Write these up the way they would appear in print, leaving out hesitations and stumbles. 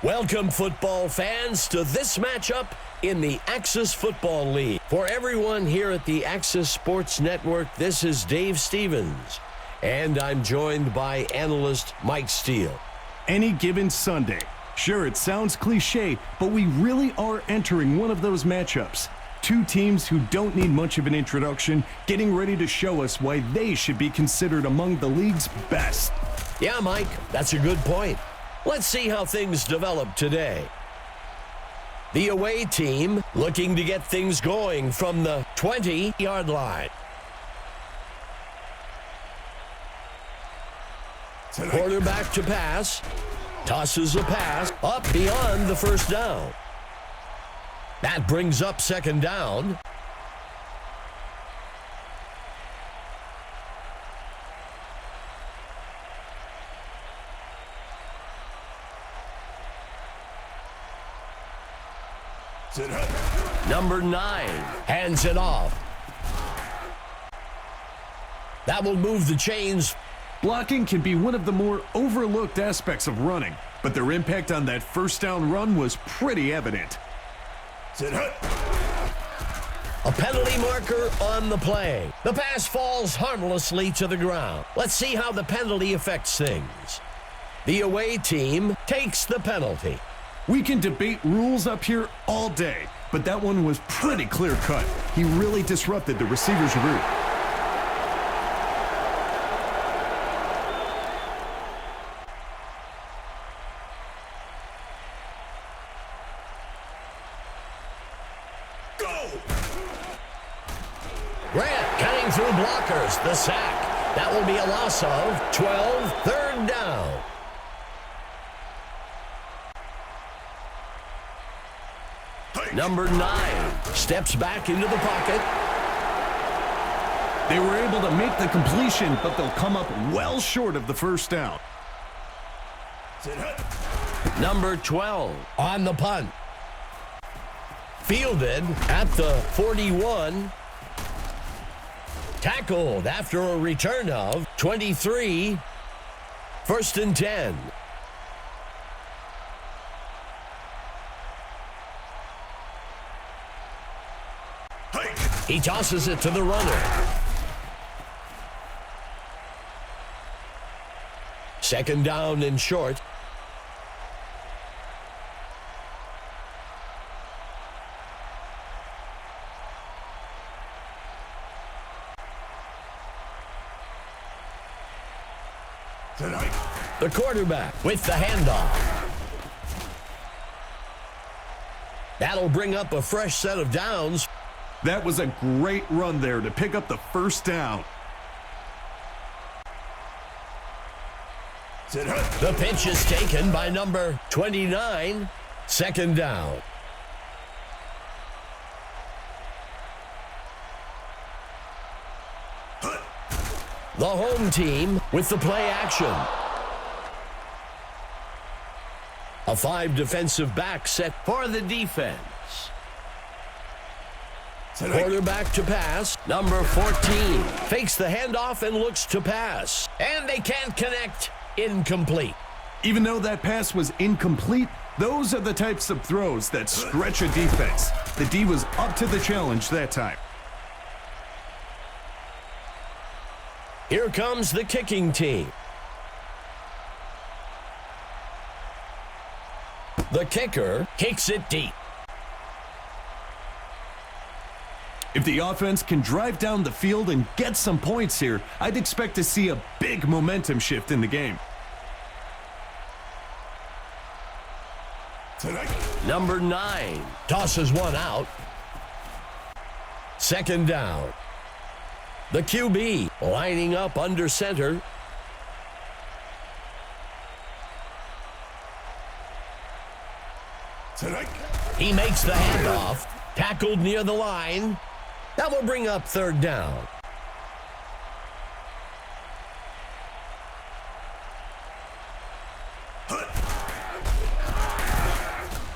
Welcome, football fans, to this matchup in the Axis Football League. For everyone here at the Axis Sports Network, this is Dave Stevens, and I'm joined by analyst Mike Steele. Any given Sunday. Sure, it sounds cliche, but we really are entering one of those matchups. Two teams who don't need much of an introduction, getting ready to show us why they should be considered among the league's best. Yeah, Mike, that's a good point. Let's see how things develop today. The away team looking to get things going from the 20-yard line. Quarterback to pass. Tosses a pass up beyond the first down. That brings up second down. Number 9 hands it off. That will move the chains. Blocking can be one of the more overlooked aspects of running, but their impact on that first down run was pretty evident. A penalty marker on the play. The pass falls harmlessly to the ground. Let's see how the penalty affects things. The away team takes the penalty. We can debate rules up here all day, but that one was pretty clear-cut. He really disrupted the receiver's route. Grant cutting through blockers. The sack. That will be a loss of 12, third down. Number 9 steps back into the pocket. They were able to make the completion, but they'll come up well short of the first down. Number 12 on the punt. Fielded at the 41. Tackled after a return of 23. First and 10. He tosses it to the runner. Second down and short. The quarterback with the handoff. That'll bring up a fresh set of downs. That was a great run there to pick up the first down. The pitch is taken by number 29. Second down. The home team with the play action. A 5 defensive back set for the defense. Quarterback to pass. Number 14 fakes the handoff and looks to pass. And they can't connect. Incomplete. Even though that pass was incomplete, those are the types of throws that stretch a defense. The D was up to the challenge that time. Here comes the kicking team. The kicker kicks it deep. If the offense can drive down the field and get some points here, I'd expect to see a big momentum shift in the game. Number 9 tosses one out. Second down. The QB lining up under center. He makes the handoff. Tackled near the line. That will bring up third down.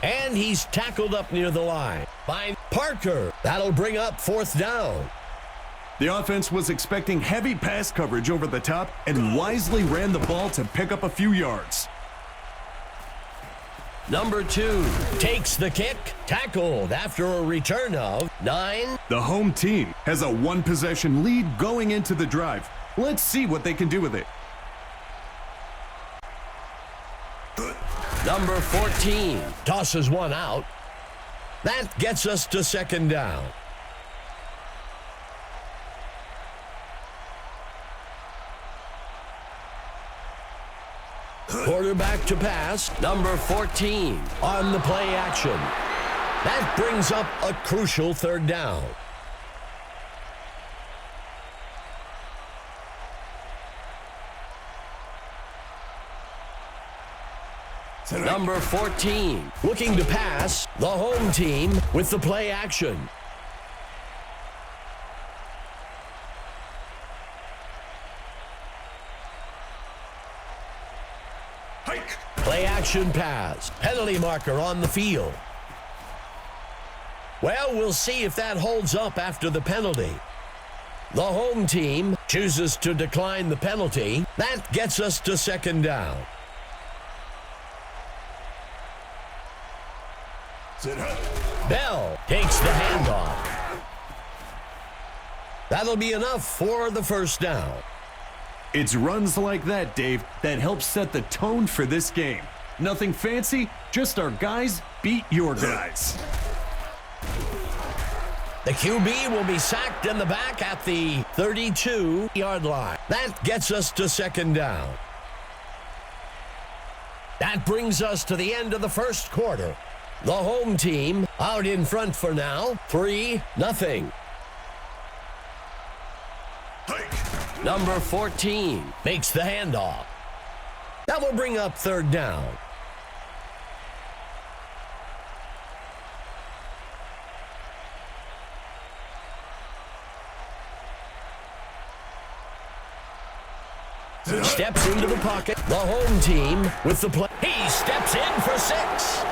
And he's tackled up near the line by Parker. That'll bring up fourth down. The offense was expecting heavy pass coverage over the top and wisely ran the ball to pick up a few yards. Number 2 takes the kick, tackled after a return of 9. The home team has a one-possession lead going into the drive. Let's see what they can do with it. Number 14 tosses one out. That gets us to second down. Quarterback to pass, number 14 on the play action. That brings up a crucial third down. Number 14 looking to pass, the home team with the play action. Play action pass. Penalty marker on the field. Well, we'll see if that holds up after the penalty. The home team chooses to decline the penalty. That gets us to second down. Bell takes the handoff. That'll be enough for the first down. It's runs like that, Dave, that helps set the tone for this game. Nothing fancy, just our guys beat your guys. The QB will be sacked in the back at the 32-yard line. That gets us to second down. That brings us to the end of the first quarter. The home team out in front for now, 3-0. Number 14 makes the handoff. That will bring up third down. Steps into the pocket. The home team with the play. He steps in for 6.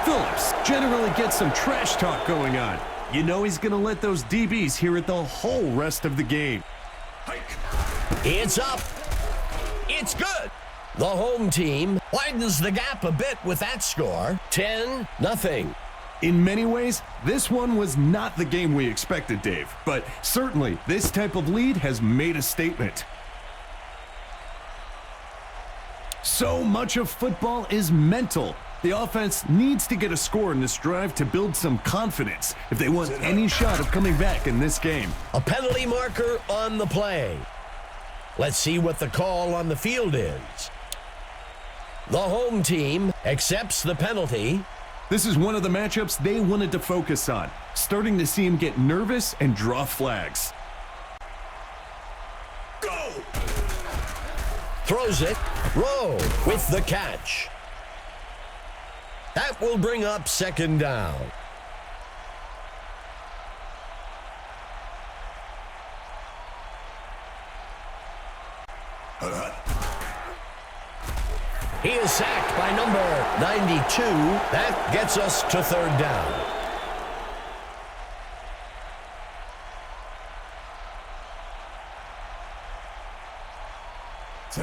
Phillips generally gets some trash talk going on. You know he's going to let those DBs hear it the whole rest of the game. It's up. It's good. The home team widens the gap a bit with that score. 10-0. In many ways, this one was not the game we expected, Dave. But certainly, this type of lead has made a statement. So much of football is mental. The offense needs to get a score in this drive to build some confidence if they want any shot of coming back in this game. A penalty marker on the play. Let's see what the call on the field is. The home team accepts the penalty. This is one of the matchups they wanted to focus on, starting to see him get nervous and draw flags. Go! Throws it. Rowe with the catch. That will bring up second down. He is sacked by number 92. That gets us to third down.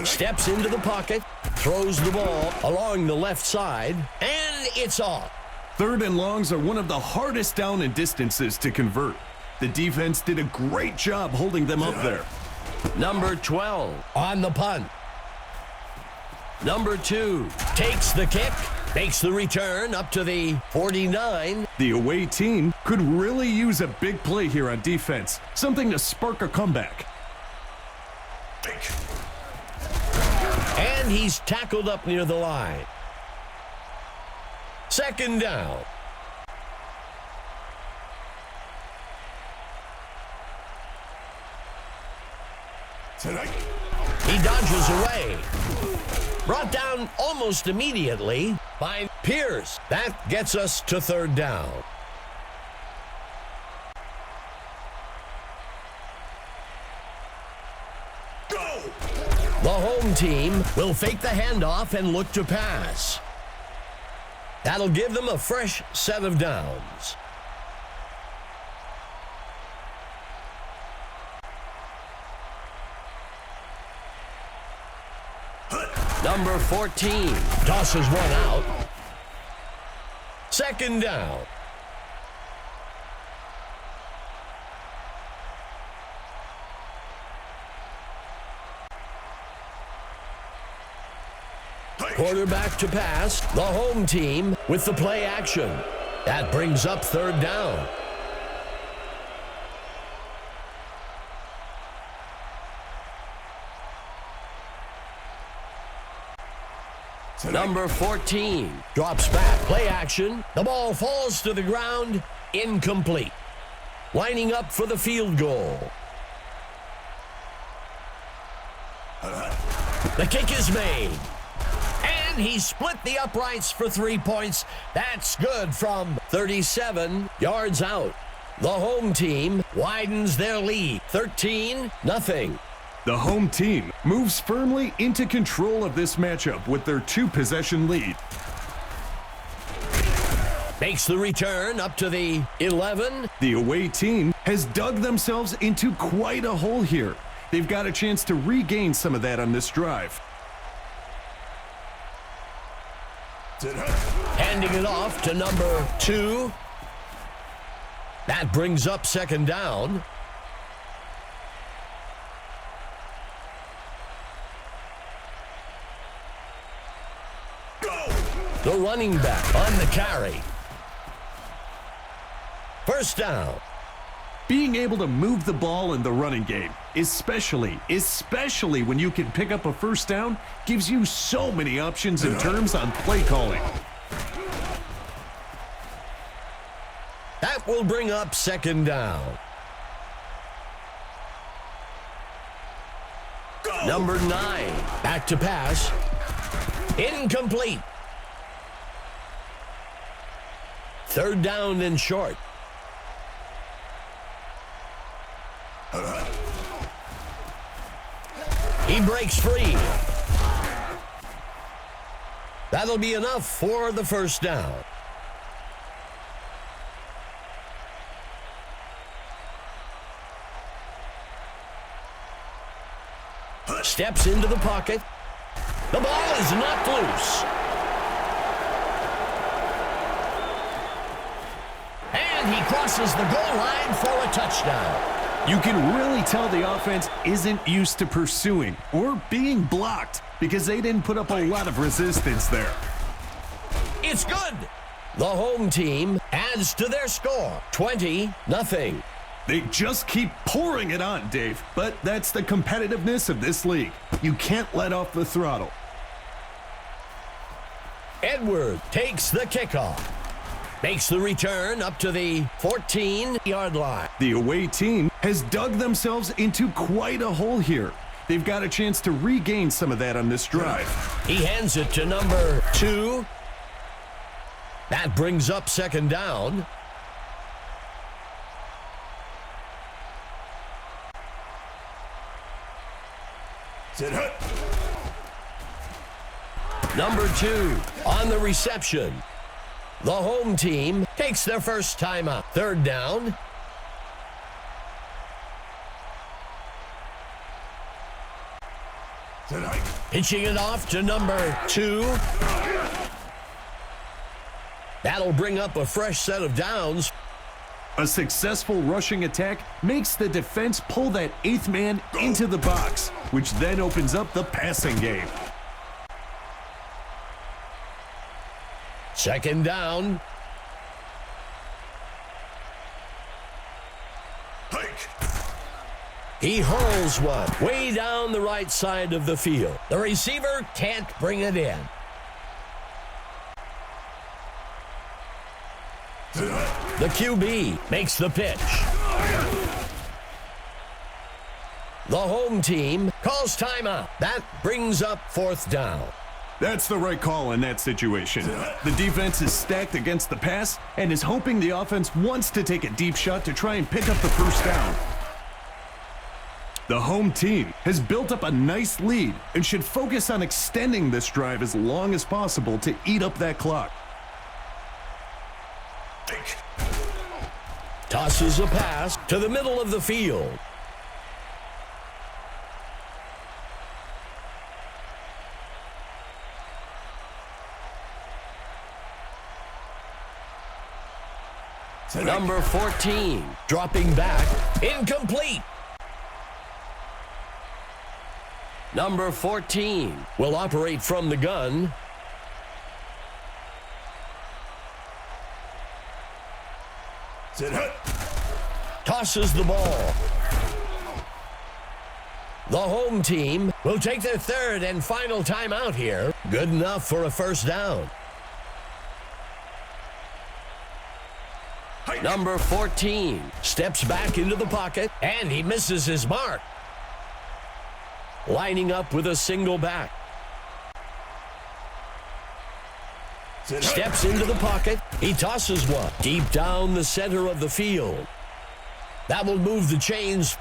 Steps into the pocket, throws the ball along the left side, and it's off. Third and longs are one of the hardest down and distances to convert. The defense did a great job holding them up there. Number 12 on the punt. Number 2 takes the kick, makes the return up to the 49. The away team could really use a big play here on defense, something to spark a comeback. And he's tackled up near the line. Second down. He dodges away. Brought down almost immediately by Pierce. That gets us to third down. Go! The home team will fake the handoff and look to pass. That'll give them a fresh set of downs. Number 14 tosses one out. Second down. Quarterback to pass. The home team with the play action. That brings up third down. Number 14 drops back. Play action. The ball falls to the ground. Incomplete. Lining up for the field goal. The kick is made. And he split the uprights for 3 points. That's good from 37 yards out. The home team widens their lead. 13-0. The home team moves firmly into control of this matchup with their 2-possession lead. Makes the return up to the 11. The away team has dug themselves into quite a hole here. They've got a chance to regain some of that on this drive. Handing it off to number 2. That brings up second down. The running back on the carry. First down. Being able to move the ball in the running game, especially when you can pick up a first down, gives you so many options in terms on play calling. That will bring up second down. Number 9, back to pass. Incomplete. Third down and short. He breaks free. That'll be enough for the first down. Steps into the pocket. The ball is knocked loose. And he crosses the goal line for a touchdown. You can really tell the offense isn't used to pursuing or being blocked because they didn't put up a lot of resistance there. It's good. The home team adds to their score, 20-0. They just keep pouring it on, Dave, but that's the competitiveness of this league. You can't let off the throttle. Edward takes the kickoff. Makes the return up to the 14-yard line. The away team has dug themselves into quite a hole here. They've got a chance to regain some of that on this drive. He hands it to number 2. That brings up second down. Number 2 on the reception. The home team takes their first timeout. Third down. Pitching it off to number 2. That'll bring up a fresh set of downs. A successful rushing attack makes the defense pull that 8th man into the box, which then opens up the passing game. Second down. He hurls one way down the right side of the field. The receiver can't bring it in. The QB makes the pitch. The home team calls timeout. That brings up fourth down. That's the right call in that situation. The defense is stacked against the pass and is hoping the offense wants to take a deep shot to try and pick up the first down. The home team has built up a nice lead and should focus on extending this drive as long as possible to eat up that clock. Tosses a pass to the middle of the field. Number 14, dropping back, incomplete. Number 14 will operate from the gun. Tosses the ball. The home team will take their third and final timeout here. Good enough for a first down. Number 14 steps back into the pocket, and he misses his mark. Lining up with a single back. Steps into the pocket. He tosses one deep down the center of the field. That will move the chains.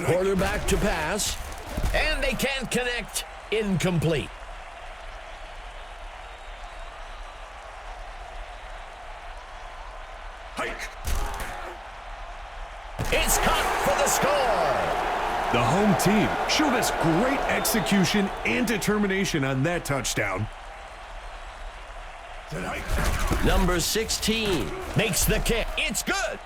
Quarterback to pass. And they can't connect. Incomplete. It's caught for the score. The home team showed us great execution and determination on that touchdown. Number 16 makes the kick. It's good.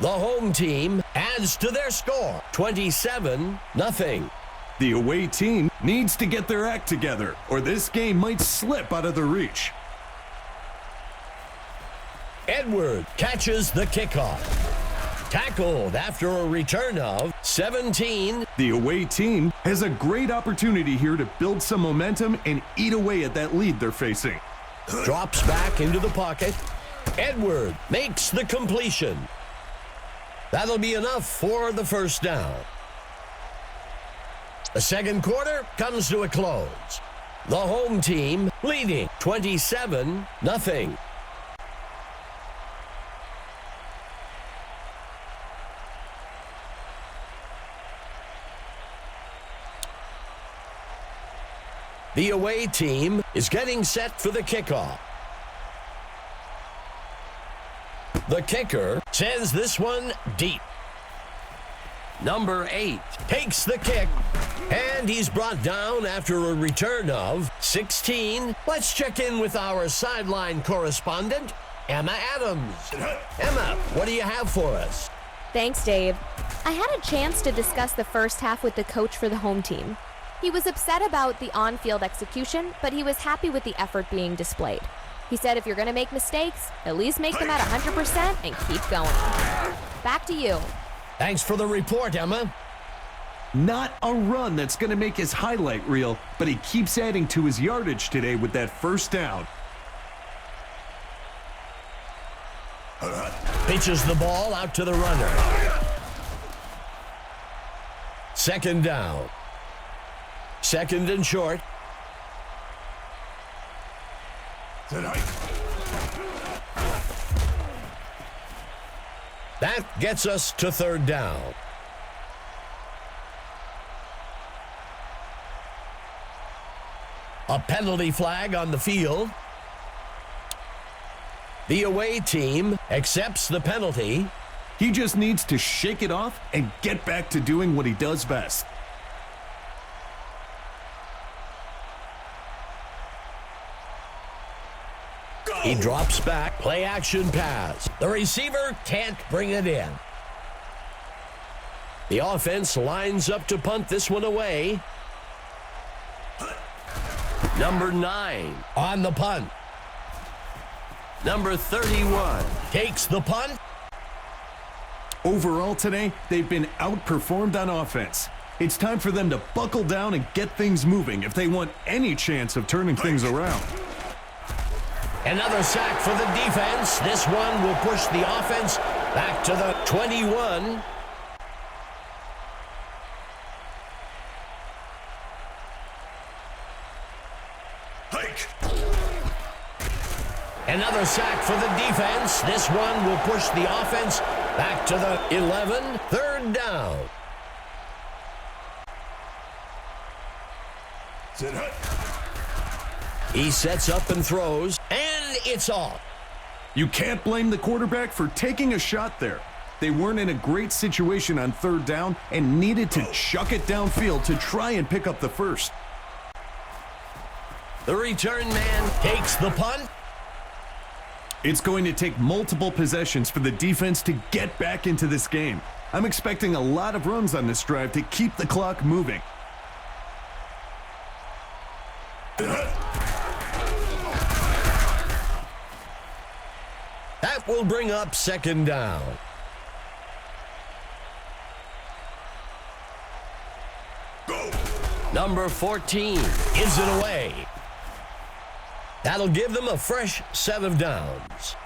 The home team adds to their score, 27-0. The away team needs to get their act together, or this game might slip out of their reach. Edward catches the kickoff. Tackled after a return of 17. The away team has a great opportunity here to build some momentum and eat away at that lead they're facing. Drops back into the pocket. Edward makes the completion. That'll be enough for the first down. The second quarter comes to a close. The home team leading 27-0. The away team is getting set for the kickoff. The kicker sends this one deep. Number 8 takes the kick, and he's brought down after a return of 16. Let's check in with our sideline correspondent, Emma Adams. Emma, what do you have for us? Thanks, Dave. I had a chance to discuss the first half with the coach for the home team. He was upset about the on-field execution, but he was happy with the effort being displayed. He said if you're going to make mistakes, at least make them at 100% and keep going. Back to you. Thanks for the report, Emma. Not a run that's going to make his highlight reel, but he keeps adding to his yardage today with that first down. Pitches the ball out to the runner. Second down. Second and short. That gets us to third down. A penalty flag on the field. The away team accepts the penalty. He just needs to shake it off and get back to doing what he does best. He drops back, play action pass. The receiver can't bring it in. The offense lines up to punt this one away. Number 9 on the punt. Number 31 takes the punt. Overall today, they've been outperformed on offense. It's time for them to buckle down and get things moving if they want any chance of turning things around. Another sack for the defense. This one will push the offense back to the 21. Another sack for the defense. This one will push the offense back to the 11. Third down. He sets up and throws, and it's off. You can't blame the quarterback for taking a shot there. They weren't in a great situation on third down and needed to chuck it downfield to try and pick up the first. The return man takes the punt. It's going to take multiple possessions for the defense to get back into this game. I'm expecting a lot of runs on this drive to keep the clock moving. That will bring up second down. Number 14 gives it away. That'll give them a fresh set of downs.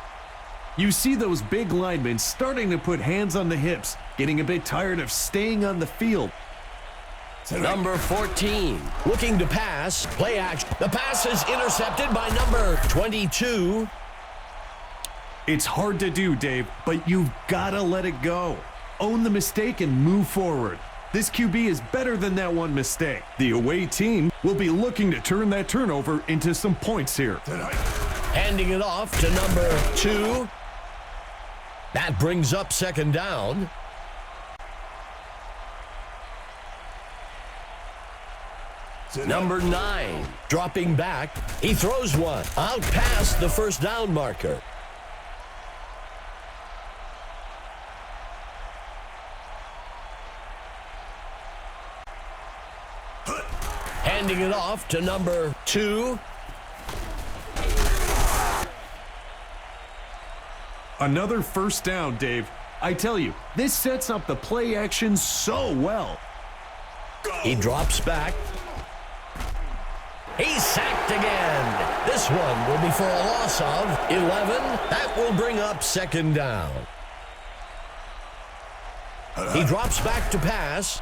You see those big linemen starting to put hands on the hips, getting a bit tired of staying on the field. Number 14 looking to pass. Play action. The pass is intercepted by number 22. It's hard to do, Dave, but you've got to let it go. Own the mistake and move forward. This QB is better than that one mistake. The away team will be looking to turn that turnover into some points here. Handing it off to number 2. That brings up second down. Number 9 dropping back. He throws one out past the first down marker. Handing it off to number 2. Another first down, Dave. I tell you, this sets up the play action so well. He drops back. He's sacked again. This one will be for a loss of 11. That will bring up second down. He drops back to pass.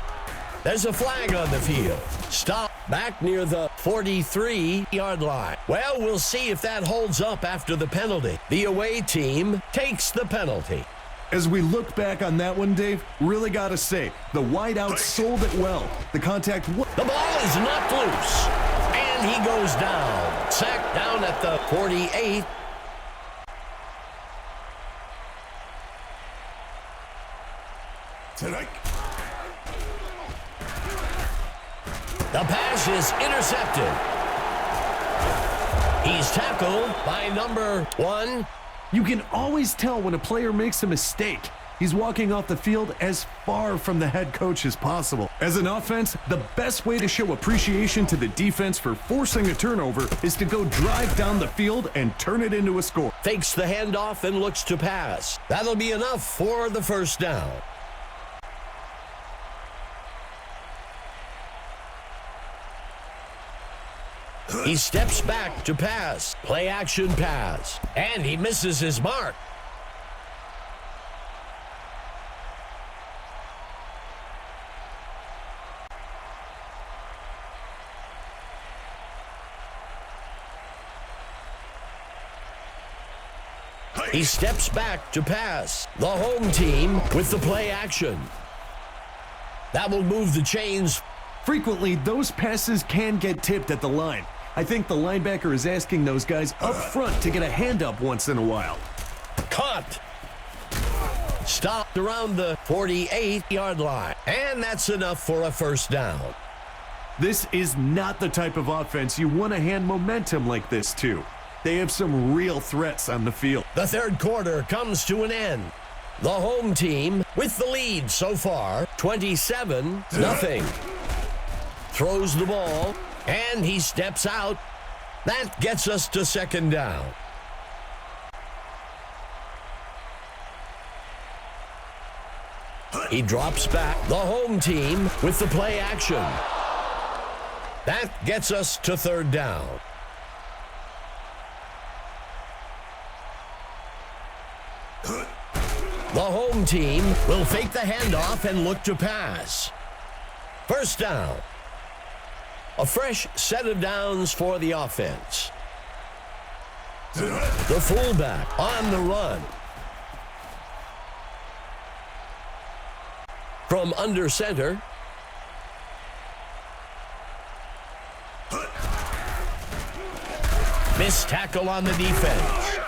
There's a flag on the field. Stop back near the 43-yard line. Well, we'll see if that holds up after the penalty. The away team takes the penalty. As we look back on that one, Dave, really got to say, the wideout sold it well. The contact... The ball is knocked loose, and he goes down. Sacked down at the 48. The pass is intercepted. He's tackled by number 1. You can always tell when a player makes a mistake. He's walking off the field as far from the head coach as possible. As an offense, the best way to show appreciation to the defense for forcing a turnover is to go drive down the field and turn it into a score. Fakes the handoff and looks to pass. That'll be enough for the first down. He steps back to pass. Play action pass. And he misses his mark. He steps back to pass. The home team with the play action. That will move the chains. Frequently, those passes can get tipped at the line. I think the linebacker is asking those guys up front to get a hand up once in a while. Caught. Stopped around the 48-yard line. And that's enough for a first down. This is not the type of offense you want to hand momentum like this to. They have some real threats on the field. The third quarter comes to an end. The home team with the lead so far, 27-0. Throws the ball, and he steps out. That gets us to second down. He drops back. The home team with the play action. That gets us to third down. The home team will fake the handoff and look to pass. First down. A fresh set of downs for the offense. The fullback on the run. From under center. Missed tackle on the defense.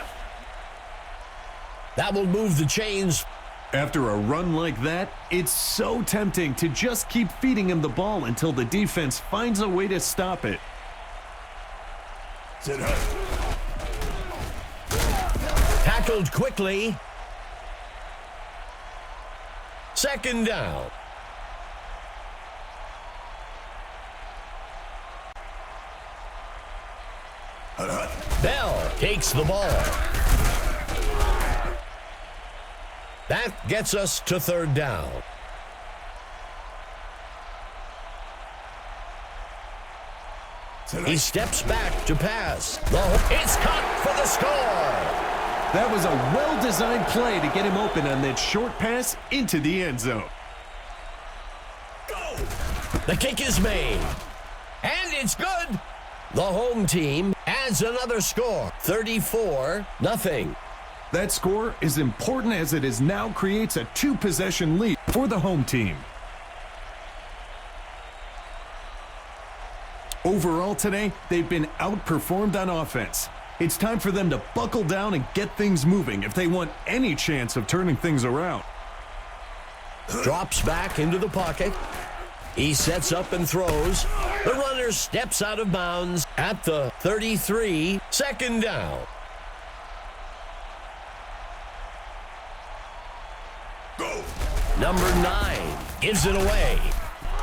That will move the chains. After a run like that, it's so tempting to just keep feeding him the ball until the defense finds a way to stop it. Tackled quickly. Second down. Bell takes the ball. That gets us to third down. He steps back to pass. It's caught for the score. That was a well-designed play to get him open on that short pass into the end zone. The kick is made. And it's good. The home team adds another score, 34-0. That score is important as it now creates a 2-possession lead for the home team. Overall today, they've been outperformed on offense. It's time for them to buckle down and get things moving if they want any chance of turning things around. Drops back into the pocket. He sets up and throws. The runner steps out of bounds at the 33, second down. Number 9 gives it away.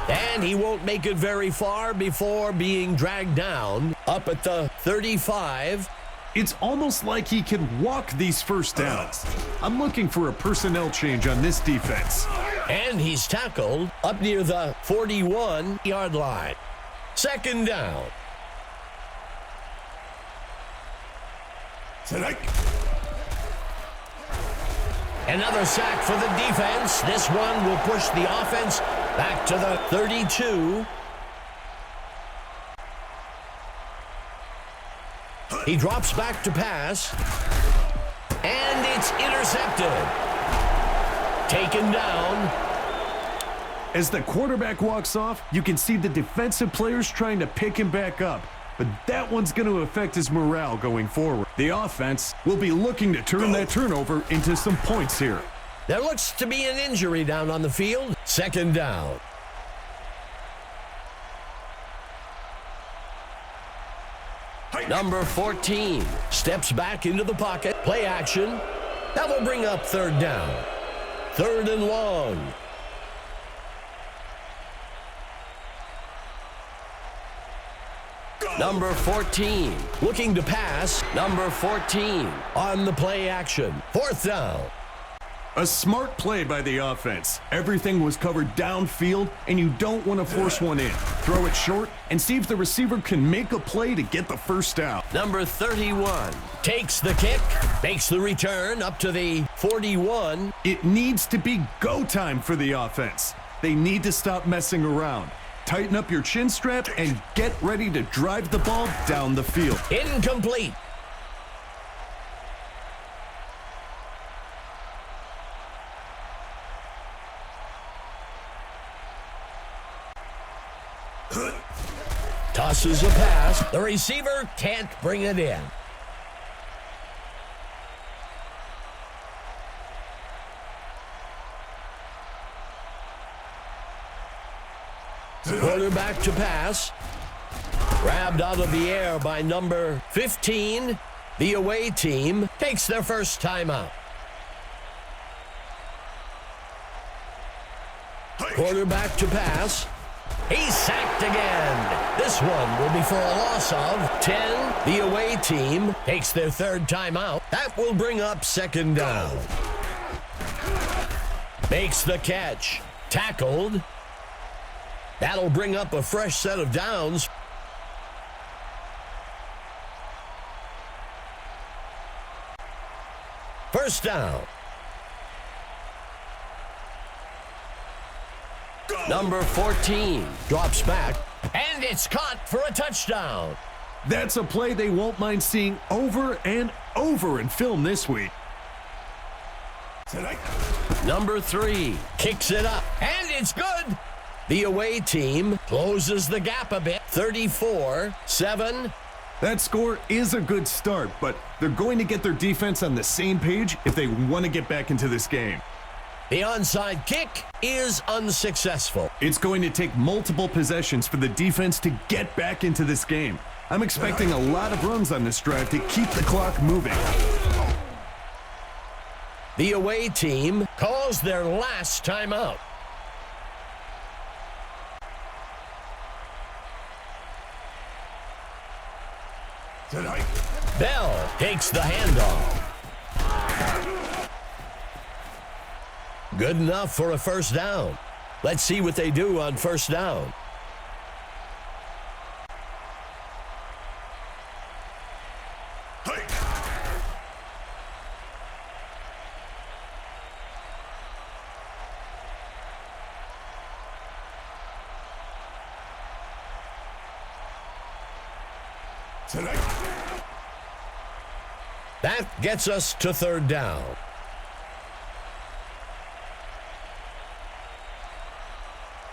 And he won't make it very far before being dragged down up at the 35. It's almost like he can walk these first downs. I'm looking for a personnel change on this defense. And he's tackled up near the 41-yard line. Second down. Another sack for the defense. This one will push the offense back to the 32. He drops back to pass. And it's intercepted. Taken down. As the quarterback walks off, you can see the defensive players trying to pick him back up. But that one's going to affect his morale going forward. The offense will be looking to turn that turnover into some points here. There looks to be an injury down on the field. Second down. Number 14 steps back into the pocket. Play action. That will bring up third down. Third and long. Number 14 looking to pass. Number 14 on the play action. Fourth down. A smart play by the offense. Everything was covered downfield, and you don't want to force one in. Throw it short and see if the receiver can make a play to get the first down. Number 31 takes the kick, makes the return up to the 41. It needs to be go time for the offense. They need to stop messing around. Tighten up your chin strap and get ready to drive the ball down the field. Incomplete. Tosses a pass. The receiver can't bring it in. Quarterback to pass. Grabbed out of the air by number 15. The away team takes their first timeout. Quarterback to pass. He's sacked again. This one will be for a loss of 10. The away team takes their third timeout. That will bring up second down. Makes the catch. Tackled. That'll bring up a fresh set of downs. First down. Number 14 drops back, and it's caught for a touchdown. That's a play they won't mind seeing over and over in film this week. Number 3 kicks it up, and it's good. The away team closes the gap a bit, 34-7. That score is a good start, but they're going to get their defense on the same page if they want to get back into this game. The onside kick is unsuccessful. It's going to take multiple possessions for the defense to get back into this game. I'm expecting a lot of runs on this drive to keep the clock moving. The away team calls their last timeout. Bell takes the handoff. Good enough for a first down. Let's see what they do on first down. That gets us to third down.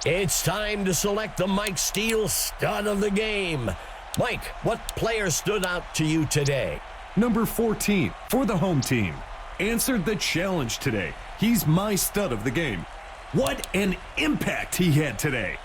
It's time to select the Mike Steele stud of the game. Mike, what player stood out to you today? Number 14 for the home team. Answered the challenge today. He's my stud of the game. What an impact he had today.